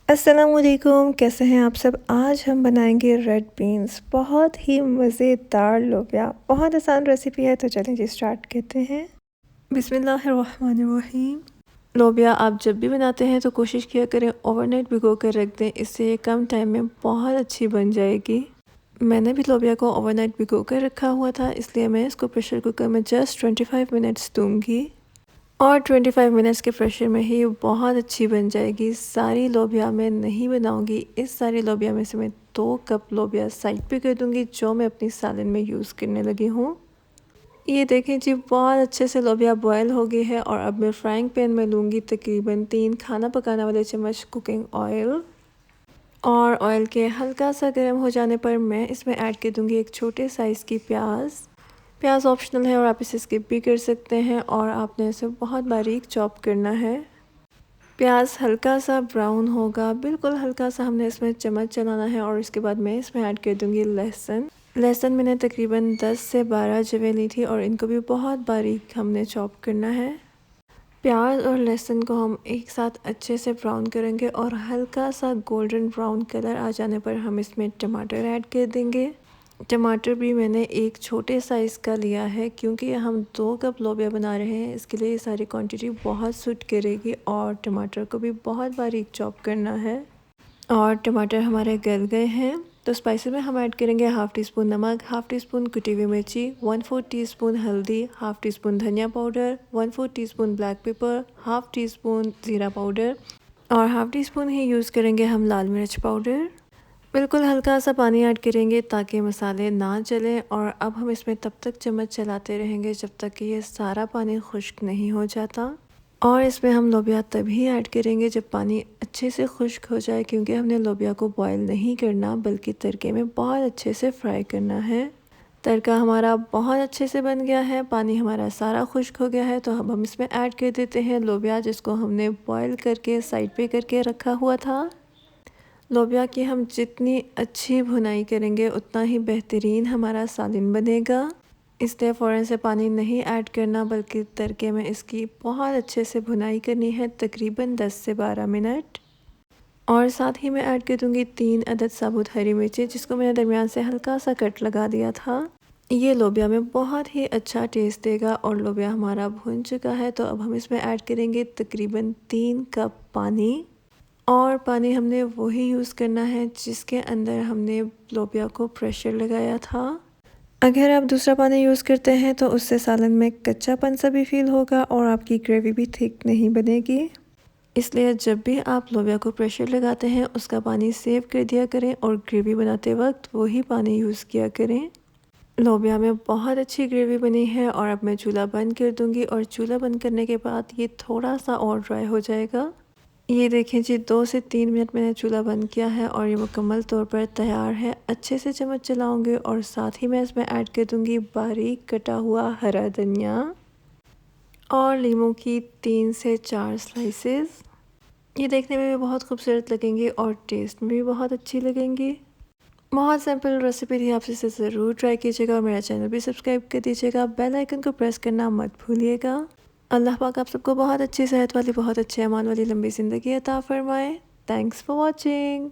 अस्सलामुअलैकुम, कैसे हैं आप सब। आज हम बनाएंगे रेड बीन्स, बहुत ही मज़ेदार लोबिया। बहुत आसान रेसिपी है, तो चलें जी स्टार्ट करते हैं। बिस्मिल्लाहिर्रहमानिर्रहीम। लोबिया आप जब भी बनाते हैं तो कोशिश किया करें ओवरनाइट भिगो कर रख दें, इससे कम टाइम में बहुत अच्छी बन जाएगी। मैंने भी लोबिया को ओवरनाइट भिगो कर रखा हुआ था, इसलिए मैं इसको प्रेशर कुकर में जस्ट 25 मिनट्स दूँगी और 25 मिनट्स के प्रेशर में ही बहुत अच्छी बन जाएगी। सारी लोबिया मैं नहीं बनाऊंगी, इस सारी लोबिया में से मैं 2 कप लोबिया साइड पे कर दूंगी, जो मैं अपनी सालन में यूज़ करने लगी हूँ। ये देखें जी, बहुत अच्छे से लोबिया बॉयल हो गई है और अब मैं फ्राइंग पैन में लूँगी तकरीबन 3 खाना पकाने वाले चम्मच कुकिंग ऑयल। और ऑयल के हल्का सा गर्म हो जाने पर मैं इसमें ऐड कर दूँगी एक छोटे साइज़ की प्याज ऑप्शनल है और आप इसे स्किप भी कर सकते हैं और आपने इसे बहुत बारीक चॉप करना है। प्याज हल्का सा ब्राउन होगा, बिल्कुल हल्का सा हमने इसमें चम्मच चलाना है और इसके बाद मैं इसमें ऐड कर दूंगी लहसुन मैंने तकरीबन 10 से 12 जवें ली थी और इनको भी बहुत बारीक हमने चॉप करना है। प्याज और लहसुन को हम एक साथ अच्छे से ब्राउन करेंगे और हल्का सा गोल्डन ब्राउन कलर आ जाने पर हम इसमें टमाटर ऐड कर देंगे। टमाटर भी मैंने एक छोटे साइज़ का लिया है, क्योंकि हम 2 कप लोबिया बना रहे हैं, इसके लिए ये सारी क्वांटिटी बहुत सूट करेगी और टमाटर को भी बहुत बारीक चॉप करना है। और टमाटर हमारे गल गए हैं, तो स्पाइसेस में हम ऐड करेंगे हाफ़ टी स्पून नमक, हाफ़ टी स्पून कुटी हुई मिर्ची, 1/4 टीस्पून हल्दी, हाफ़ टी स्पून धनिया powder, 1/4 teaspoon black pepper, half tea spoon ज़ीरा पाउडर और हाफ़ टी स्पून ही यूज़ करेंगे हम लाल मिर्च पाउडर। बिल्कुल हल्का सा पानी ऐड करेंगे ताकि मसाले ना जलें और अब हम इसमें तब तक चम्मच चलाते रहेंगे जब तक कि ये सारा पानी खुश्क नहीं हो जाता। और इसमें हम लोबिया तभी ऐड करेंगे जब पानी अच्छे से खुश्क हो जाए, क्योंकि हमने लोबिया को बॉयल नहीं करना बल्कि तड़के में बहुत अच्छे से फ्राई करना है। तड़का हमारा बहुत अच्छे से बन गया है, पानी हमारा सारा खुश्क हो गया है, तो अब हम इसमें ऐड कर देते हैं लोबिया, जिसको हमने बॉयल करके साइड पे करके रखा हुआ था। लोबिया की हम जितनी अच्छी भुनाई करेंगे उतना ही बेहतरीन हमारा सालन बनेगा, इसलिए फ़ौरन से पानी नहीं ऐड करना बल्कि तड़के में इसकी बहुत अच्छे से भुनाई करनी है, तकरीबन 10 से 12 मिनट। और साथ ही मैं ऐड कर दूँगी 3 अदद साबुत हरी मिर्ची, जिसको मैंने दरमियान से हल्का सा कट लगा दिया था। ये लोबिया में बहुत ही अच्छा टेस्ट देगा और लोबिया हमारा भुन चुका है, तो अब हम इसमें ऐड करेंगे तकरीबन 3 कप पानी। और पानी हमने वही यूज़ करना है जिसके अंदर हमने लोबिया को प्रेशर लगाया था। अगर आप दूसरा पानी यूज़ करते हैं तो उससे सालन में कच्चापन सा भी फील होगा और आपकी ग्रेवी भी थिक नहीं बनेगी। इसलिए जब भी आप लोबिया को प्रेशर लगाते हैं उसका पानी सेव कर दिया करें और ग्रेवी बनाते वक्त वही पानी यूज़ किया करें। लोबिया में बहुत अच्छी ग्रेवी बनी है और अब मैं चूल्हा बंद कर दूंगी और चूल्हा बंद करने के बाद ये थोड़ा सा और ड्राई हो जाएगा। ये देखें जी, 2 से 3 मिनट मैंने चूल्हा बंद किया है और ये मुकम्मल तौर पर तैयार है। अच्छे से चम्मच चलाऊंगी और साथ ही मैं इसमें ऐड कर दूंगी बारीक कटा हुआ हरा धनिया और लीमू की 3 से 4 स्लाइसेस। ये देखने में भी बहुत खूबसूरत लगेंगी और टेस्ट में भी बहुत अच्छी लगेंगी। बहुत सिंपल रेसिपी थी, आप इसे ज़रूर ट्राई कीजिएगा और मेरा चैनल भी सब्सक्राइब कर दीजिएगा। बेल आइकन को प्रेस करना मत भूलिएगा। अल्लाह पाक आप सबको बहुत अच्छी सेहत वाली, बहुत अच्छे ईमान वाली लंबी ज़िंदगी अता फ़रमाए। Thanks for watching.